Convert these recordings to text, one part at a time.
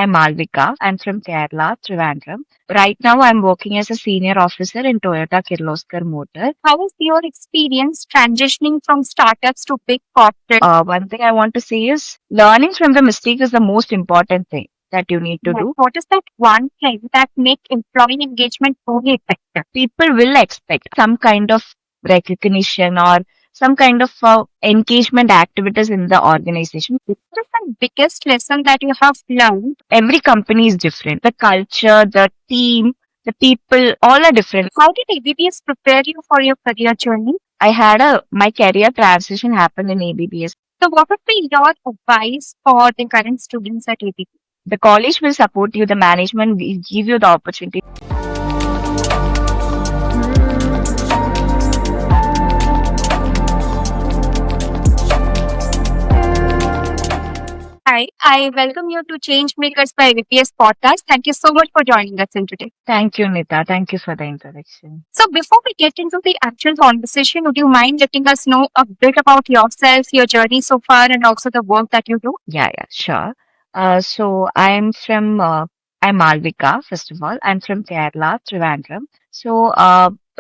I'm Malvika. I'm from Kerala, Trivandrum. Right now, I'm working as a senior officer in Toyota Kirloskar Motor. How is your experience transitioning from startups to big corporate? One thing I want to say is learning from the mistake is the most important thing that you need to do. What is that one thing that make employee engagement truly effective? People will expect some kind of recognition or some kind of engagement activities in the organization. What is the biggest lesson that you have learned? Every company is different. The culture, the team, the people, all are different. How did ABBS prepare you for your career journey? I had my career transition happen in ABBS. So, what would be your advice for the current students at ABBS? The college will support you. The management will give you the opportunity. Hi, I welcome you to Change Makers by VPS podcast. Thank you so much for joining us in today. Thank you, Nita. Thank you for the introduction. So, before we get into the actual conversation, would you mind letting us know a bit about yourself, your journey so far, and also the work that you do? Yeah, sure. So I'm Malvika, first of all. I'm from Kerala, Trivandrum.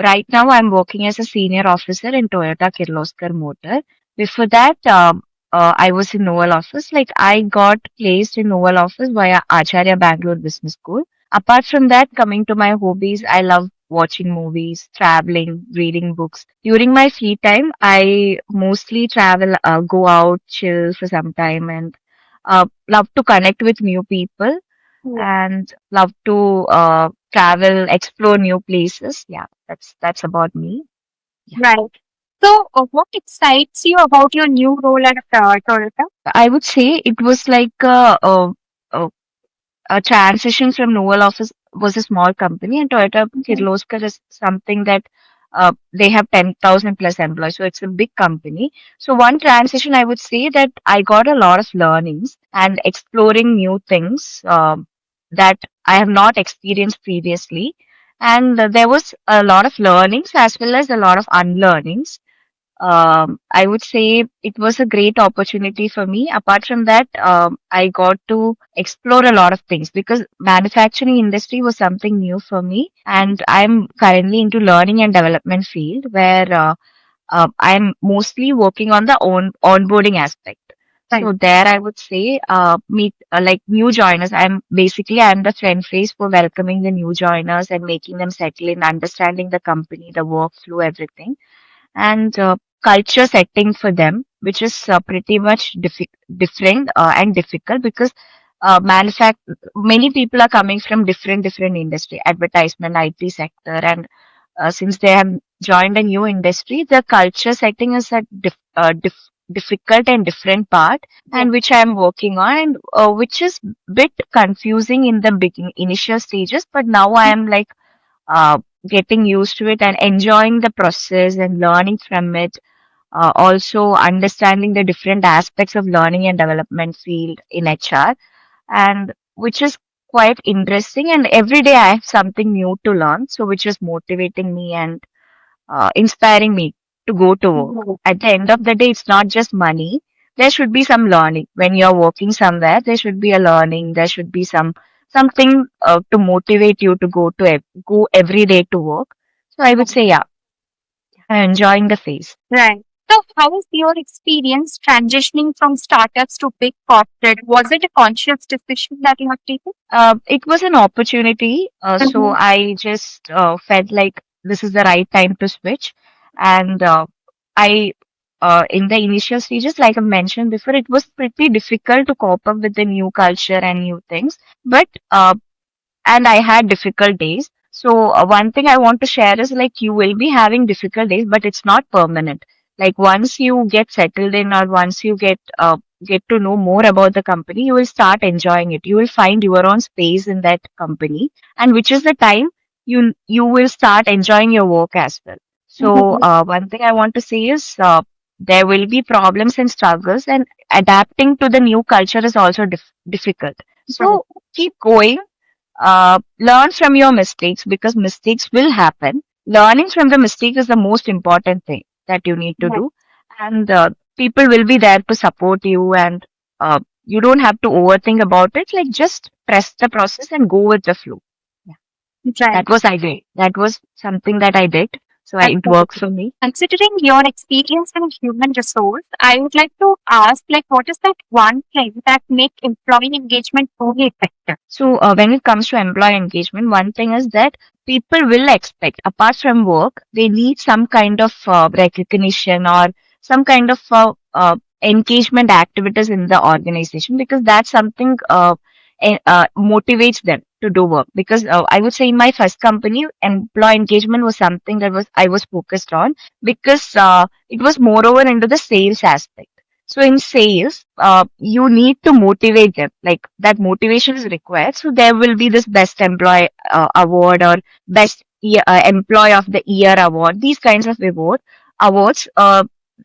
Right now I'm working as a senior officer in Toyota Kirloskar Motor. Before that, I was in Novel Office. Like I got placed in Novel Office via Acharya Bangalore Business School. Apart from that, coming to my hobbies, I love watching movies, traveling, reading books. During my free time, I mostly travel, go out, chill for some time, and love to connect with new people and love to travel, explore new places. Yeah, that's about me. Yeah. Right. So, what excites you about your new role at Toyota? I would say it was like a, a transition from Novel Office was a small company, and Toyota Kirloskar is something that they have 10,000 plus employees, so it's a big company. So one transition, I would say that I got a lot of learnings and exploring new things that I have not experienced previously. And there was a lot of learnings as well as a lot of unlearnings. I would say it was a great opportunity for me. Apart from that, I got to explore a lot of things because manufacturing industry was something new for me, and I'm currently into learning and development field where I'm mostly working on the onboarding aspect. Right. So there, I would say, meet like new joiners. I'm the front face for welcoming the new joiners and making them settle in, understanding the company, the workflow, everything and culture setting for them, which is pretty much different and difficult because many people are coming from different industry, advertisement, IT sector, and since they have joined a new industry, the culture setting is a difficult and different part, and which I am working on, and which is bit confusing in the beginning, initial stages. But now I am like uh, getting used to it and enjoying the process and learning from it. Also understanding the different aspects of learning and development field in HR, and which is quite interesting. And every day I have something new to learn, so which is motivating me and inspiring me to go to work. Mhm. At the end of the day, it's not just money. There should be some learning. When you're working somewhere, there should be a learning. There should be something to motivate you to go every day to work. So I would say, yeah, I'm enjoying the phase. Right. So, how is your experience transitioning from startups to big corporate? Was it a conscious decision that you have taken? It was an opportunity. So I just felt like this is the right time to switch. And I, in the initial stages, like I mentioned before, it was pretty difficult to cope up with the new culture and new things. But and I had difficult days. So one thing I want to share is like you will be having difficult days, but it's not permanent. Like once you get settled in or once you get to know more about the company, you will start enjoying it. You will find your own space in that company, and which is the time you will start enjoying your work as well. So one thing I want to say is there will be problems and struggles, and adapting to the new culture is also difficult. So keep going, learn from your mistakes because mistakes will happen. Learning from the mistake is the most important thing that you need to do, and people will be there to support you and You don't have to overthink about it. Like just trust the process and go with the flow. Yeah. Right. That was I did. That was something that I did. So it works for me. Considering your experience in human resource, I would like to ask, like, what is that one thing that make employee engagement truly effective? So when it comes to employee engagement, one thing is that people will expect, apart from work, they need some kind of recognition or some kind of engagement activities in the organization, because that's something motivates them to do work. Because I would say in my first company, employee engagement was something that was I was focused on, because it was moreover into the sales aspect. So in sales, you need to motivate them. Like that motivation is required. So there will be this best employee award or best employee of the year award. These kinds of awards.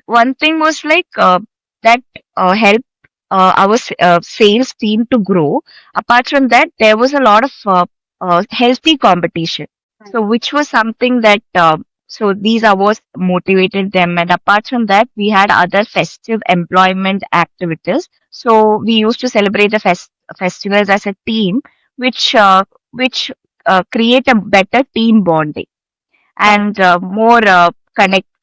One thing was like that helped our sales team to grow. Apart from that, there was a lot of healthy competition. So which was something that so these awards motivated them. And apart from that, we had other festive employment activities. So we used to celebrate the festivals as a team, which create a better team bonding and more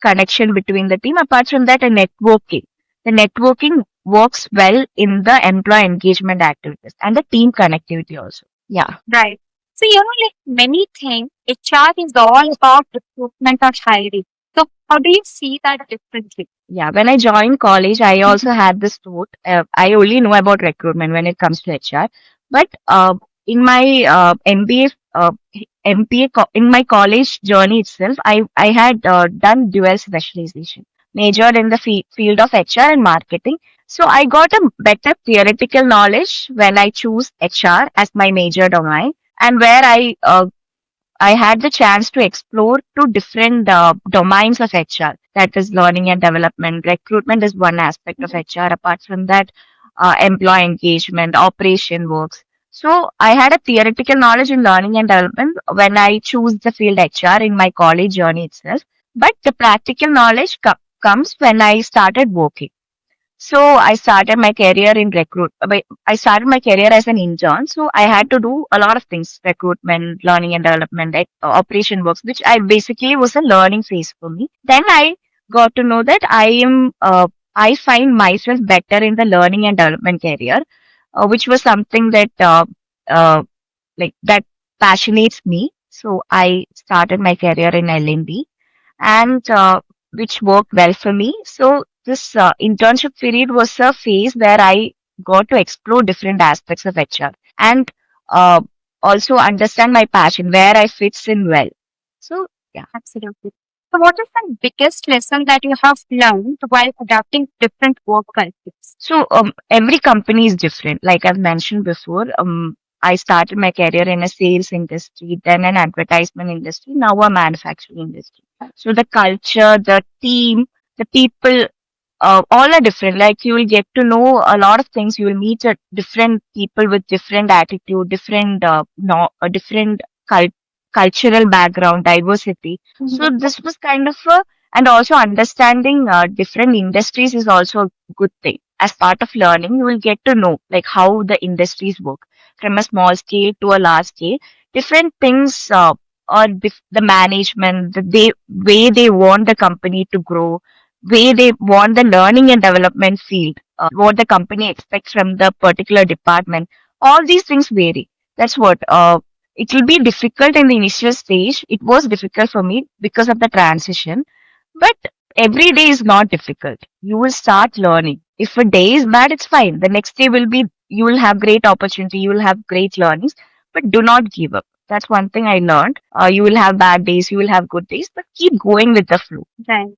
connection between the team. Apart from that, a networking. The networking works well in the employee engagement activities and the team connectivity also. Yeah. Right. So, like many think HR is all about recruitment or hiring. So, how do you see that differently? Yeah, when I joined college, I also had this thought. I only know about recruitment when it comes to HR, but in my MBA, in my college journey itself, I had done dual specialization, majored in the field of HR and marketing. So I got a better theoretical knowledge when I choose HR as my major domain, and where I had the chance to explore two different domains of HR. That is learning and development. Recruitment is one aspect of HR. Apart from that, employee engagement, operation works. So I had a theoretical knowledge in learning and development when I choose the field HR in my college journey itself. But the practical knowledge comes when I started working. So I started my career in I started my career as an intern. So I had to do a lot of things: recruitment, learning and development, operation works, which I basically was a learning phase for me. Then I got to know that I find myself better in the learning and development career, which was something that uh, that passionates me. So I started my career in L&D, and which worked well for me. So this internship period was a phase where I got to explore different aspects of HR and uh, also understand my passion, where I fits in well. So yeah. Absolutely. So, what is the biggest lesson that you have learned while adapting different work cultures? So every company is different. Like I've mentioned before, I started my career in a sales industry, then an advertisement industry, now a manufacturing industry. So the culture, the team, the people, all are different. Like you will get to know a lot of things. You will meet different people with different attitude, different no, different cultural background, diversity. So this was kind of a, and also understanding different industries is also a good thing. As part of learning, you will get to know like how the industries work from a small scale to a large scale. Different things or the management, way they want the company to grow, way they want the learning and development field, what the company expects from the particular department. All these things vary. That's what. It will be difficult in the initial stage. It was difficult for me because of the transition, but every day is not difficult. You will start learning. If a day is bad, it's fine. The next day will be, you will have great opportunity, you will have great learnings, but do not give up. That's one thing I learned. You will have bad days, you will have good days, but keep going with the flow. Right.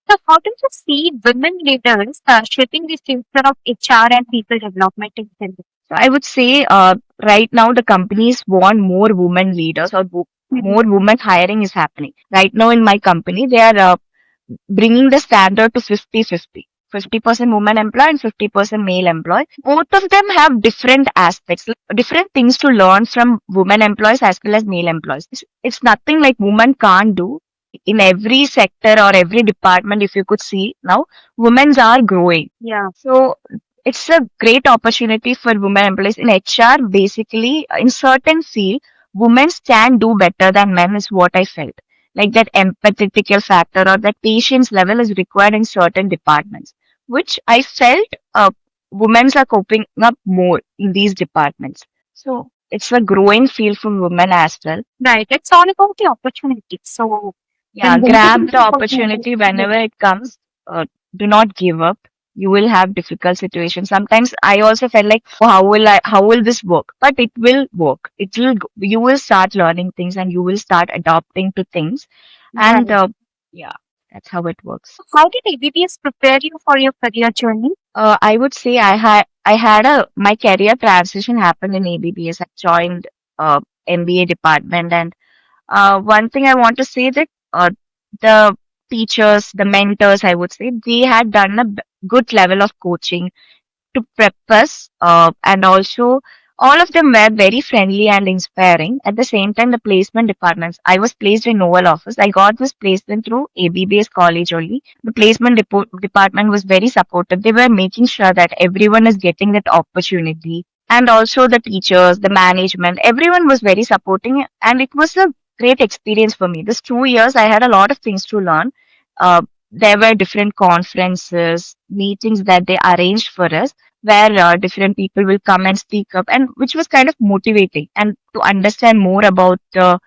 So, how do you see women leaders shaping the future of HR and people development in India? So I would say right now the companies want more women leaders or more women hiring is happening. Right now in my company, they are bringing the standard to 50-50. 50% women employee and 50% male employee. Both of them have different aspects, like, different things to learn from women employees as well as male employees. It's nothing like women can't do. In every sector or every department, if you could see now, women are growing. Yeah. So it's a great opportunity for women employees in HR. Basically, in certain field, women can do better than men is what I felt. Like that empathetical factor or that patience level is required in certain departments, which I felt women are coping up more in these departments. So it's a growing field for women as well. Right. It's all about the opportunity. So Yeah, when women grab get the the opportunity, opportunity whenever it comes. Do not give up. You will have difficult situations. Sometimes I also felt like, oh, how will this work? But it will work. You will start learning things and you will start adapting to things. And right. yeah, that's how it works. How did ABBS prepare you for your career journey? I would say my career transition happened in ABBS. I joined MBA department, and one thing I want to say that the teachers, the mentors, I would say, they had done a good level of coaching to prep us, and also all of them were very friendly and inspiring. At the same time, the placement departments, I was placed in Novel Office. I got this placement through ABBS college only. The placement department was very supportive. They were making sure that everyone is getting that opportunity. And also the teachers, the management, everyone was very supporting, and it was a great experience for me. This 2 years, I had a lot of things to learn. Uh, there were different conferences, meetings that they arranged for us where different people will come and speak up, and which was kind of motivating and to understand more about the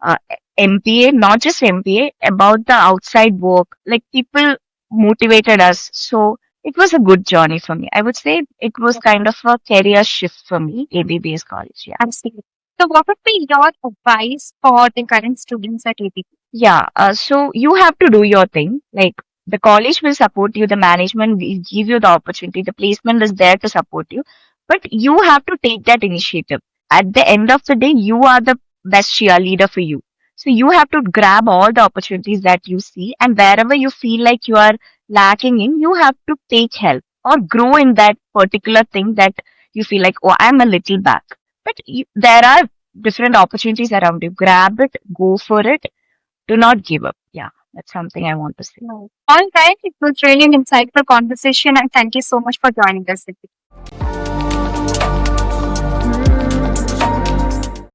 uh, MPA, not just MPA, about the outside work. Like people motivated us, so it was a good journey for me. I would say it was kind of a career shift for me, ABBS college. Yeah. Absolutely. So, what would be your advice for the current students at ABB? Yeah, so you have to do your thing. Like the college will support you, the management will give you the opportunity, the placement is there to support you, but you have to take that initiative. At the end of the day, you are the best cheerleader for you. So you have to grab all the opportunities that you see, and wherever you feel like you are lacking in, you have to take help or grow in that particular thing that you feel like, oh, I'm a little back. But there are different opportunities around you. Grab it, go for it, do not give up. Yeah, that's something I want to say. No. All right. It was really an insightful conversation, and thank you so much for joining us.